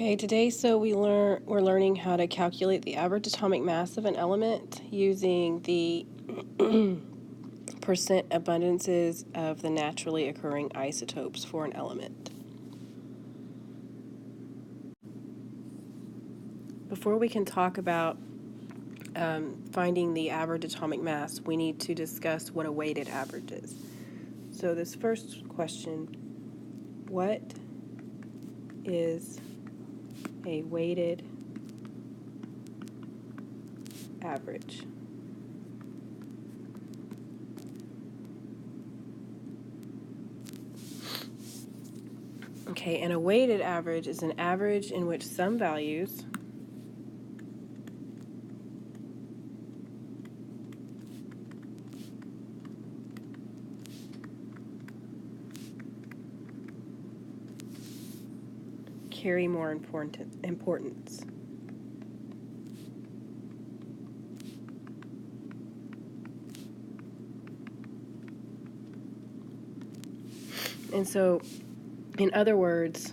Okay, today we're learning how to calculate the average atomic mass of an element using the percent abundances of the naturally occurring isotopes for an element. Before we can talk about finding the average atomic mass, we need to discuss what a weighted average is. So this first question, what is a weighted average? Okay, and a weighted average is an average in which some values carry more importance. And so, in other words,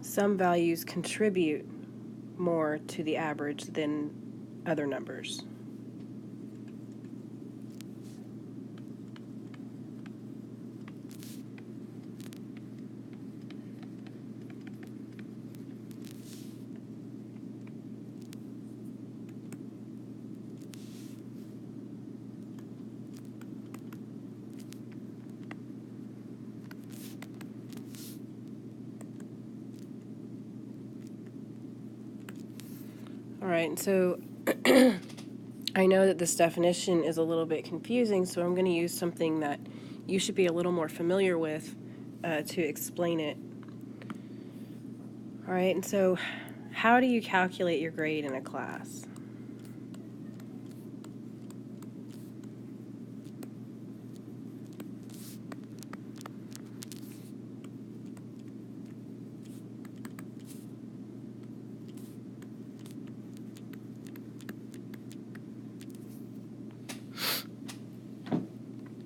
some values contribute more to the average than other numbers. All right, so I know that this definition is a little bit confusing, so I'm going to use something that you should be a little more familiar with to explain it. All right, and so how do you calculate your grade in a class?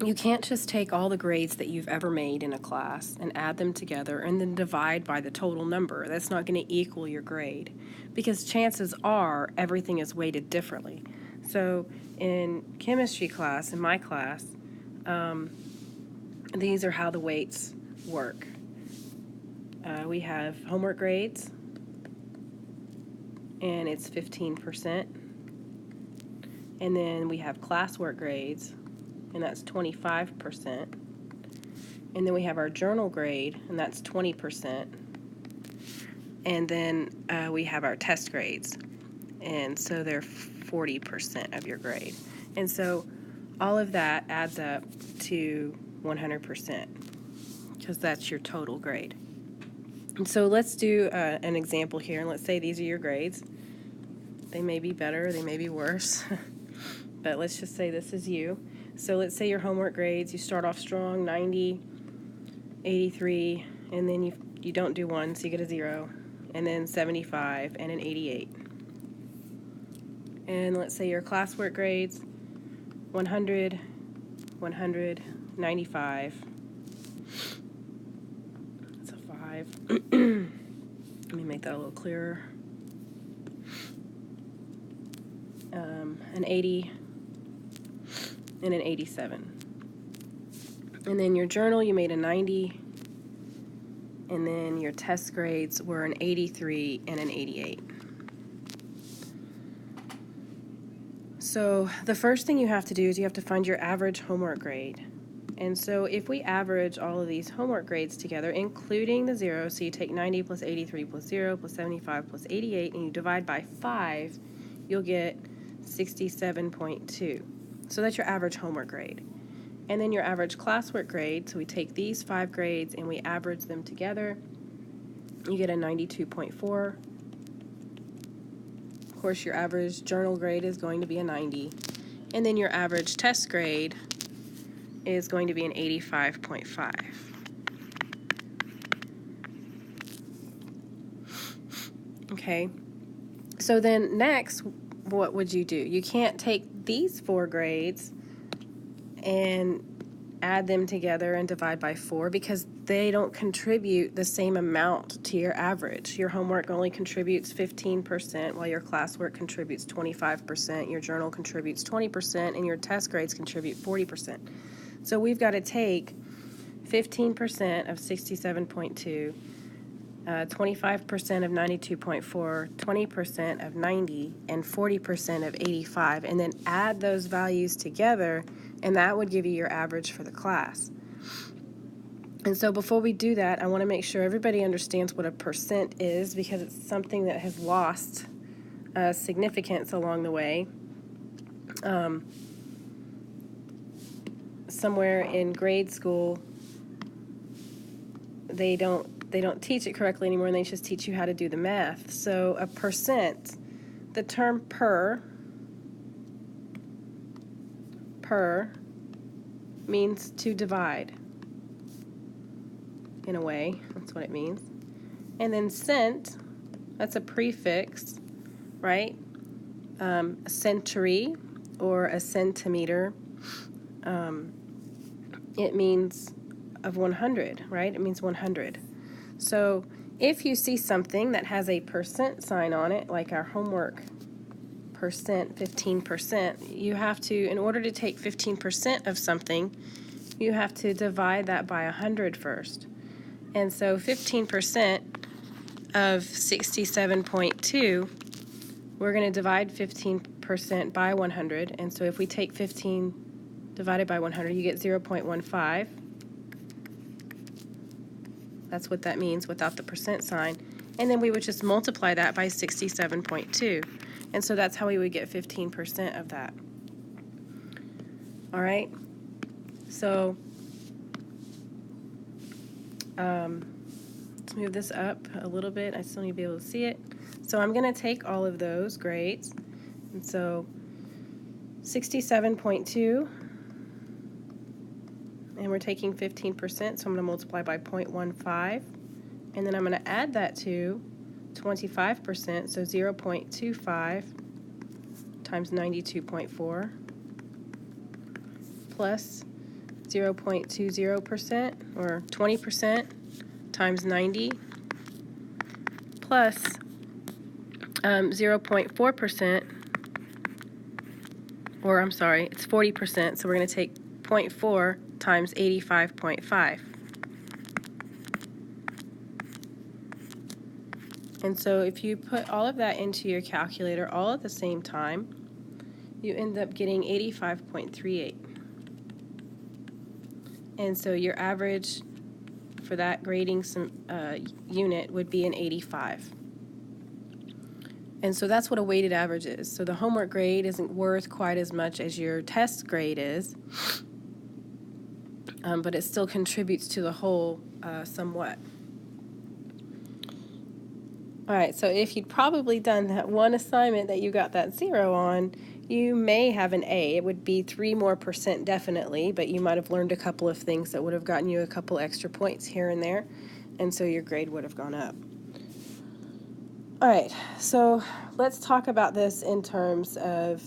You can't just take all the grades that you've ever made in a class and add them together and then divide by the total number. That's not going to equal your grade, because chances are everything is weighted differently. So in chemistry class, in my class, these are how the weights work. We have homework grades, and it's 15%. And then we have classwork grades, and that's 25%. And then we have our journal grade, and that's 20%. And then we have our test grades, and so they're 40% of your grade. And so all of that adds up to 100%, because that's your total grade. And so let's do an example here, and let's say these are your grades. They may be better, they may be worse, but let's just say this is you. So let's say your homework grades, you start off strong, 90, 83, and then you don't do one, so you get a 0, and then 75, and an 88. And let's say your classwork grades, 100, 100, 95. That's a 5. Let me make that a little clearer. An 80, and an 87. And then your journal, you made a 90, and then your test grades were an 83 and an 88. So the first thing you have to do is you have to find your average homework grade. And so if we average all of these homework grades together, including the 0, so you take 90 plus 83 plus 0 plus 75 plus 88, and you divide by 5, you'll get 67.2. So that's your average homework grade. And then your average classwork grade, so we take these 5 grades and we average them together, you get a 92.4. Of course, your average journal grade is going to be a 90. And then your average test grade is going to be an 85.5. Okay, so then next, what would you do? You can't take these 4 grades and add them together and divide by 4 because they don't contribute the same amount to your average. Your homework only contributes 15%, while your classwork contributes 25%, your journal contributes 20%, and your test grades contribute 40%. So we've got to take 15% of 67.2, 25% of 92.4, 20% of 90, and 40% of 85, and then add those values together, and that would give you your average for the class. And so before we do that, I want to make sure everybody understands what a percent is, because it's something that has lost significance along the way. Somewhere in grade school, they don't teach it correctly anymore, and they just teach you how to do the math. So a percent, the term per means to divide, in a way. That's what it means. And then cent, that's a prefix, right? A century or a centimeter, it means of 100, right? It means 100. So if you see something that has a percent sign on it, like our homework percent, 15%, you have to, in order to take 15% of something, you have to divide that by 100 first. And so 15% of 67.2, we're going to divide 15% by 100. And so if we take 15 divided by 100, you get 0.15. That's what that means without the percent sign. And then we would just multiply that by 67.2. And so that's how we would get 15% of that. All right? So let's move this up a little bit. I still need to be able to see it. So I'm going to take all of those grades. And so 67.2, and we're taking 15%, so I'm going to multiply by 0.15, and then I'm going to add that to 25%, so 0.25 times 92.4 plus 0.20%, or 20%, times 90 plus 0.4%, or I'm sorry, it's 40%, so we're going to take 0.4 times 85.5. And so if you put all of that into your calculator all at the same time, you end up getting 85.38. And so your average for that grading unit would be an 85. And so that's what a weighted average is. So the homework grade isn't worth quite as much as your test grade is, but it still contributes to the whole somewhat. All right, so if you'd probably done that one assignment that you got that 0 on, you may have an A. It would be 3% more definitely, but you might have learned a couple of things that would have gotten you a couple extra points here and there, and so your grade would have gone up. All right, so let's talk about this in terms of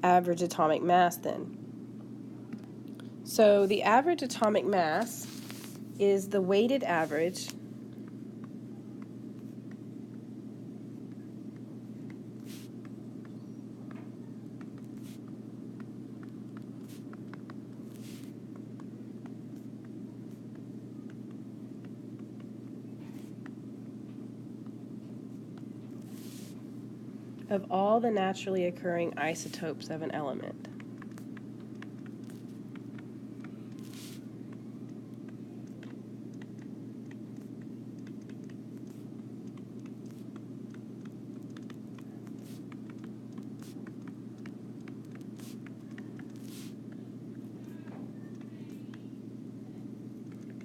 average atomic mass then. So the average atomic mass is the weighted average of all the naturally occurring isotopes of an element.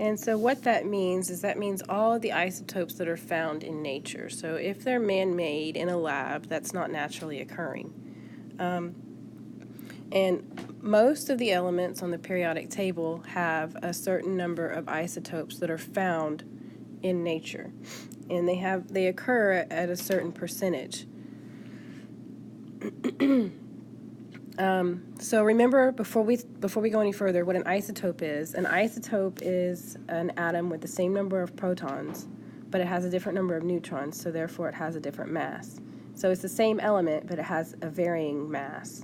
And so what that means is that means all of the isotopes that are found in nature. So if they're man-made in a lab, that's not naturally occurring. And most of the elements on the periodic table have a certain number of isotopes that are found in nature. And they occur at a certain percentage. So remember, before we go any further, what an isotope is. An isotope is an atom with the same number of protons, but it has a different number of neutrons, so therefore it has a different mass. So it's the same element, but it has a varying mass.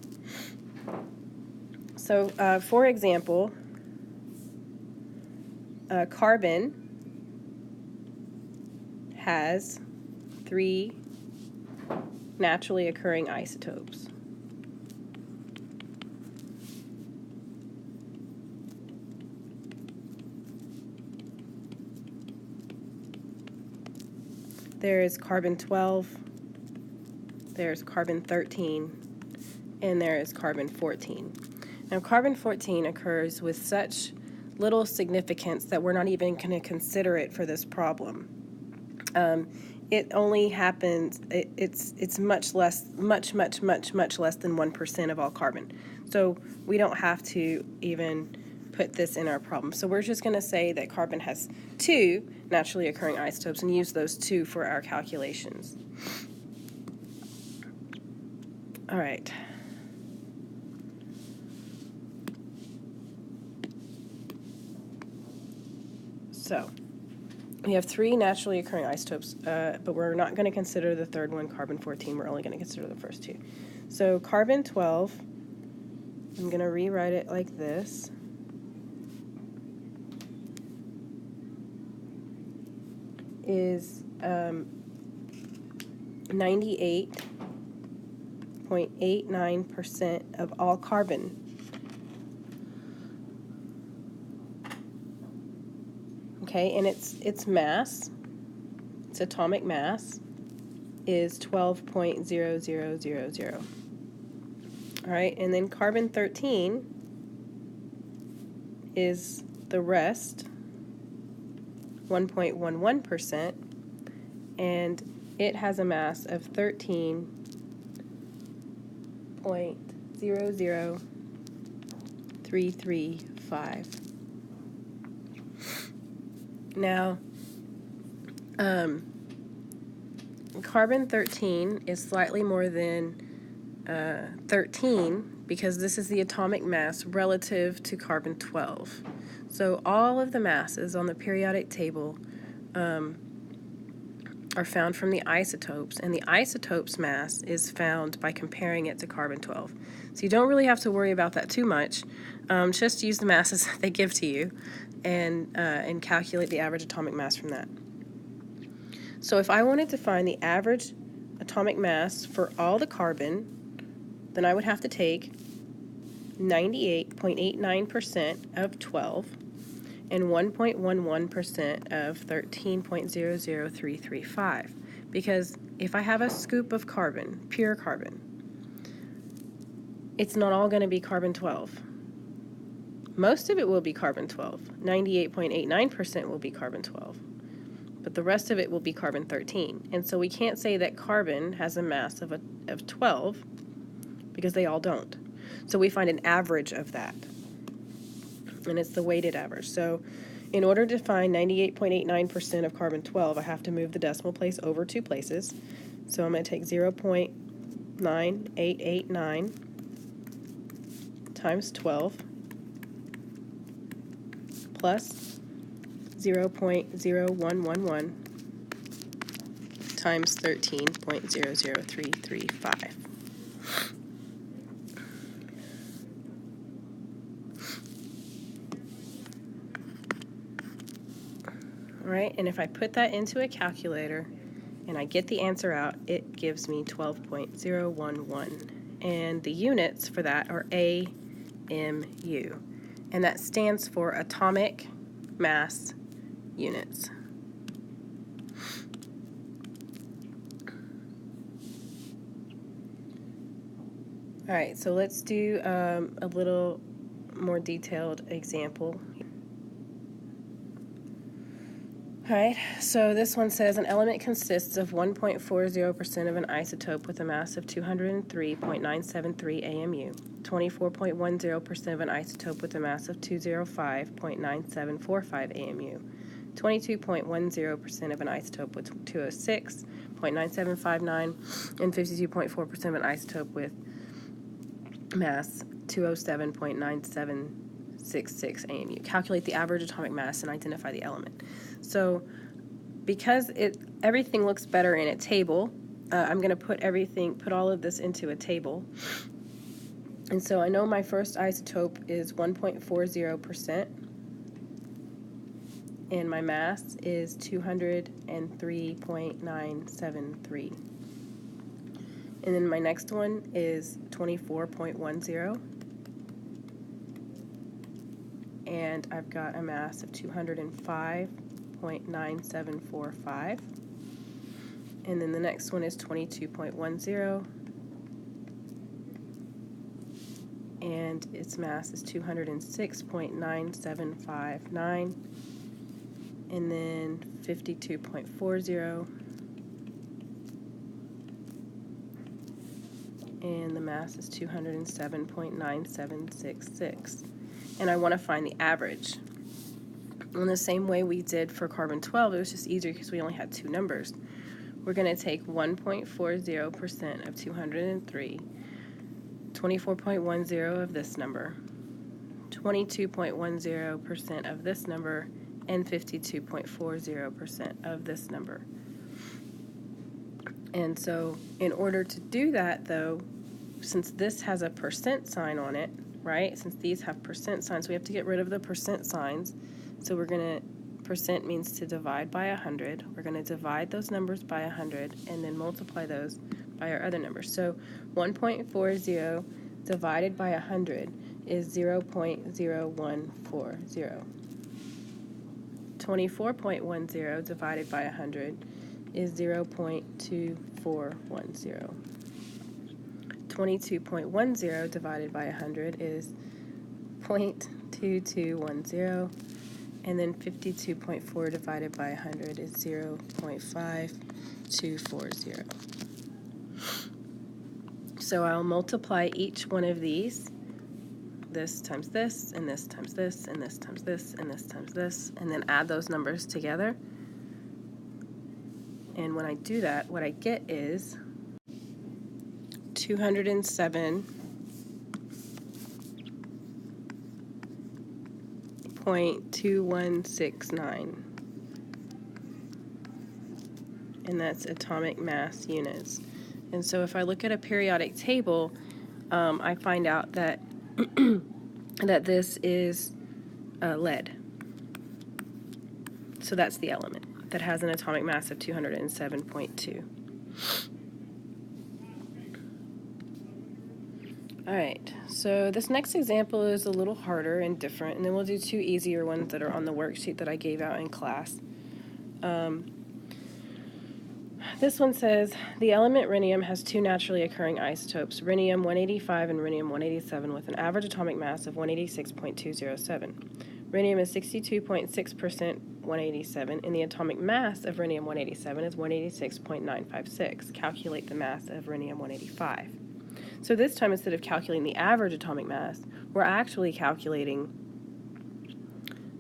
So, for example, carbon has 3 naturally occurring isotopes. There is carbon-12, there's carbon-13, and there is carbon-14. Now, carbon-14 occurs with such little significance that we're not even going to consider it for this problem. It only happens, it's much less, much less than 1% of all carbon. So we don't have to even put this in our problem. So we're just going to say that carbon has 2 naturally occurring isotopes and use those 2 for our calculations. All right. So we have 3 naturally occurring isotopes, but we're not going to consider the third one, carbon-14. We're only going to consider the first 2. So carbon-12, I'm going to rewrite it like this. Is 98.89% of all carbon. Okay, and its mass, its atomic mass, is 12.0000. All right, and then carbon-13 is the rest, 1.11%, and it has a mass of 13.00335. Now, carbon-13 is slightly more than 13 because this is the atomic mass relative to carbon-12. So all of the masses on the periodic table are found from the isotopes, and the isotope's mass is found by comparing it to carbon-12. So you don't really have to worry about that too much. Just use the masses they give to you and calculate the average atomic mass from that. So if I wanted to find the average atomic mass for all the carbon, then I would have to take 98.89% of 12 and 1.11% of 13.00335. Because if I have a scoop of carbon, pure carbon, it's not all going to be carbon-12. Most of it will be carbon-12. 98.89% will be carbon-12. But the rest of it will be carbon-13. And so we can't say that carbon has a mass of 12 because they all don't. So we find an average of that. And it's the weighted average. So in order to find 98.89% of carbon-12, I have to move the decimal place over 2 places. So I'm going to take 0.9889 times 12 plus 0.0111 times 13.00335. All right, and if I put that into a calculator and I get the answer out, it gives me 12.011. And the units for that are AMU. And that stands for atomic mass units. All right, so let's do a little more detailed example. All right, so this one says an element consists of 1.40% of an isotope with a mass of 203.973 AMU, 24.10% of an isotope with a mass of 205.9745 AMU, 22.10% of an isotope with 206.9759, and 52.4% of an isotope with mass 207.9766 AMU. Calculate the average atomic mass and identify the element. So because everything looks better in a table, I'm going to put all of this into a table. And so I know my first isotope is 1.40%, and my mass is 203.973. And then my next one is 24.10, and I've got a mass of 205.9745. And then the next one is 22.10, and its mass is 206.9759. And then 52.40, and the mass is 207.9766. And I want to find the average. In the same way we did for carbon 12, it was just easier because we only had two numbers. We're going to take 1.40% of 203, 24.10 of this number, 22.10% of this number, and 52.40% of this number. And so in order to do that, though, since this has a percent sign on it, right, since these have percent signs, we have to get rid of the percent signs. So we're going to, percent means to divide by 100. We're going to divide those numbers by 100 and then multiply those by our other numbers. So 1.40 divided by 100 is 0.0140. 24.10 divided by 100 is 0.2410. 22.10 divided by 100 is 0.2210. And then 52.4 divided by 100 is 0.5240. So I'll multiply each one of these, this times this, and this times this, and this times this, and this times this, and then add those numbers together. And when I do that, what I get is 207.2169. And that's atomic mass units. And so if I look at a periodic table, I find out that that this is lead. So that's the element that has an atomic mass of 207.2. All right, so this next example is a little harder and different, and then we'll do two easier ones that are on the worksheet that I gave out in class. This one says, the element rhenium has two naturally occurring isotopes, rhenium-185 and rhenium-187, with an average atomic mass of 186.207. Rhenium is 62.6% 187, and the atomic mass of rhenium-187 is 186.956. Calculate the mass of rhenium-185. So this time, instead of calculating the average atomic mass, we're actually calculating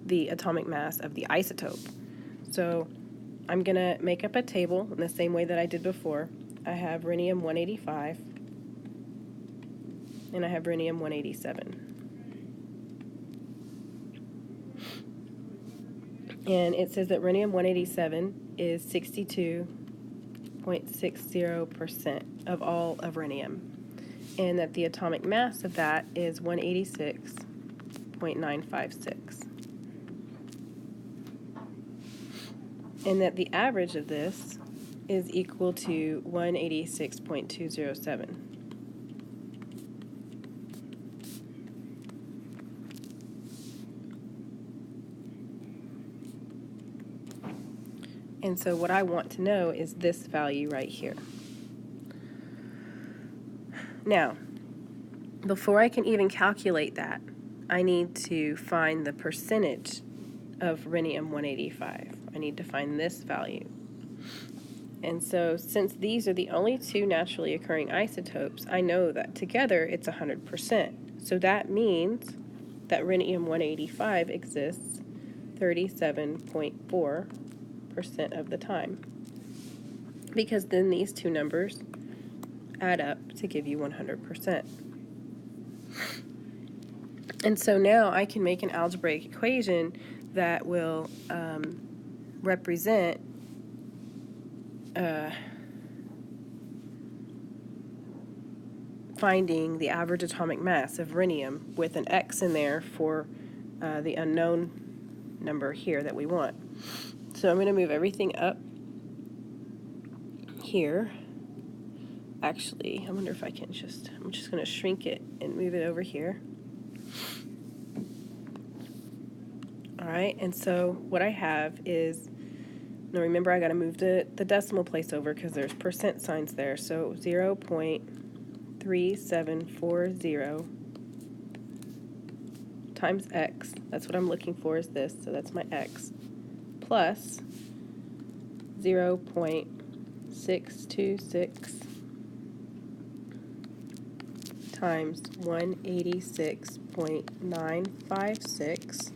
the atomic mass of the isotope. So I'm going to make up a table in the same way that I did before. I have rhenium-185, and I have rhenium-187. And it says that rhenium-187 is 62.60% of all of rhenium, and that the atomic mass of that is 186.956. And that the average of this is equal to 186.207. And so what I want to know is this value right here. Now, before I can even calculate that, I need to find the percentage of rhenium-185. I need to find this value. And so since these are the only two naturally occurring isotopes, I know that together it's 100%. So that means that rhenium-185 exists 37.4% of the time, because then these two numbers add up to give you 100%. And so now I can make an algebraic equation that will represent finding the average atomic mass of rhenium with an X in there for the unknown number here that we want. So I'm going to move everything up here. Actually, I wonder if I can I'm just going to shrink it and move it over here. All right, and so what I have is, now remember I got to move the decimal place over because there's percent signs there. So 0.3740 times x, that's what I'm looking for is this, so that's my x, plus 0.626 times 186.956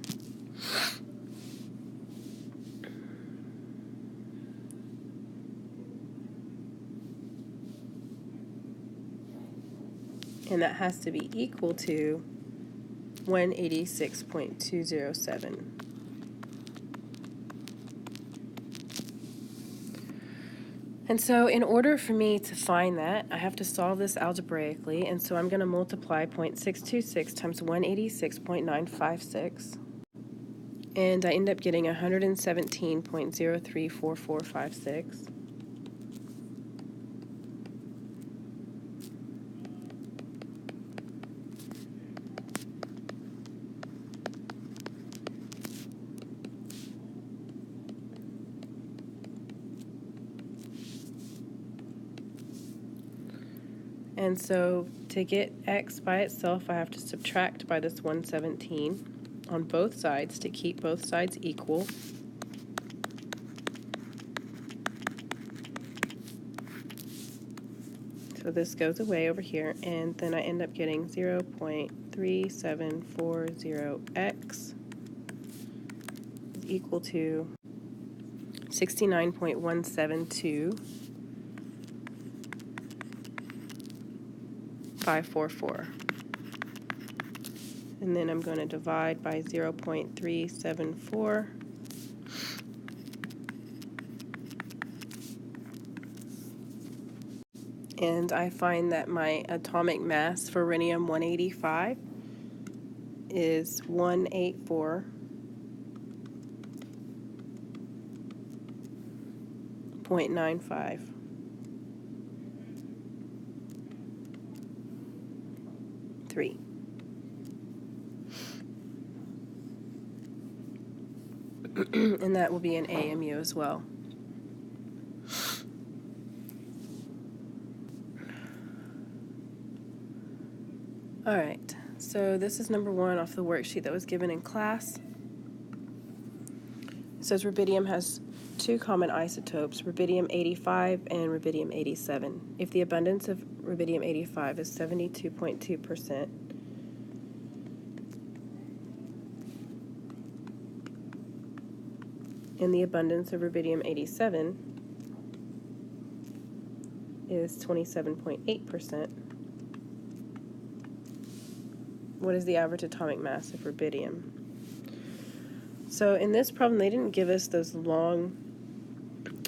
and that has to be equal to 186.207. And so in order for me to find that, I have to solve this algebraically, and so I'm going to multiply 0.626 times 186.956, and I end up getting 117.034456. And so to get x by itself, I have to subtract by this 117 on both sides to keep both sides equal. So this goes away over here, and then I end up getting 0.3740x is equal to 69.172 544. And then I'm going to divide by 0.374. And I find that my atomic mass for rhenium 185 is 184.95. And that will be an AMU as well. All right, so this is number 1 off the worksheet that was given in class. It says rubidium has 2 common isotopes, rubidium-85 and rubidium-87. If the abundance of rubidium-85 is 72.2%, and the abundance of rubidium-87 is 27.8%, what is the average atomic mass of rubidium? So in this problem, they didn't give us those long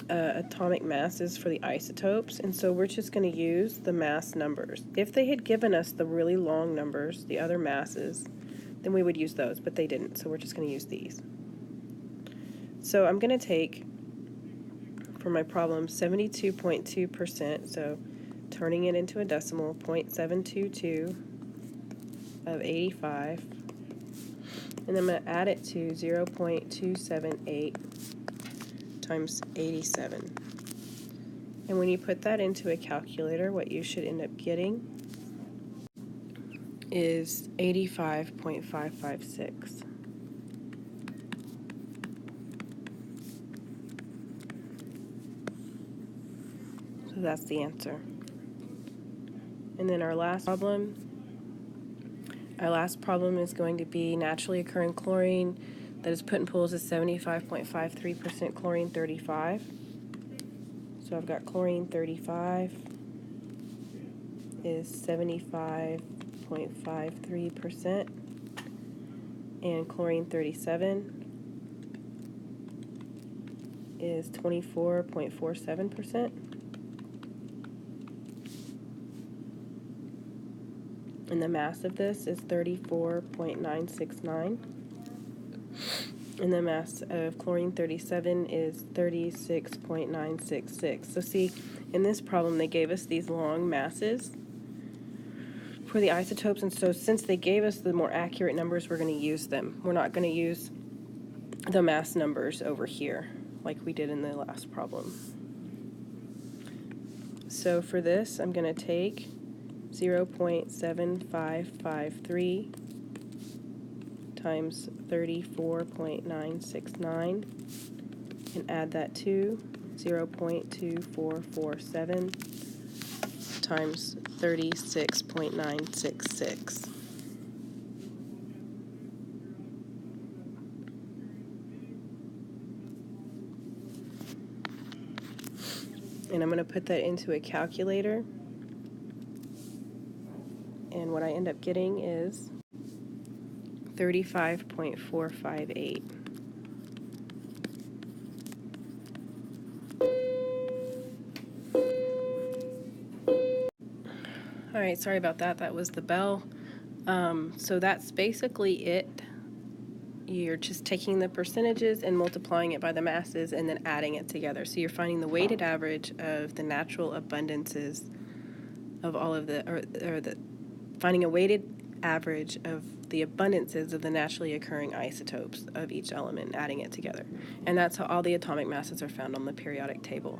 atomic masses for the isotopes, and so we're just going to use the mass numbers. If they had given us the really long numbers, the other masses, then we would use those, but they didn't, so we're just going to use these. So I'm going to take, for my problem, 72.2%, so turning it into a decimal, 0.722 of 85, and I'm going to add it to 0.278 times 87. And when you put that into a calculator, what you should end up getting is 85.556. So that's the answer. And then our last problem is going to be naturally occurring chlorine that is put in pools is 75.53% chlorine 35. So I've got chlorine 35 is 75.53%. and chlorine 37 is 24.47%. And the mass of this is 34.969. And the mass of chlorine 37 is 36.966. So see, in this problem, they gave us these long masses for the isotopes, and so since they gave us the more accurate numbers, we're going to use them. We're not going to use the mass numbers over here like we did in the last problem. So for this, I'm going to take 0.7553 times 34.969 and add that to 0.2447 times 36.966. And I'm going to put that into a calculator. And what I end up getting is 35.458. All right, sorry about that. That was the bell. So that's basically it. You're just taking the percentages and multiplying it by the masses and then adding it together. So you're finding the weighted average of the natural abundances of all of finding a weighted average of the abundances of the naturally occurring isotopes of each element and adding it together. And that's how all the atomic masses are found on the periodic table.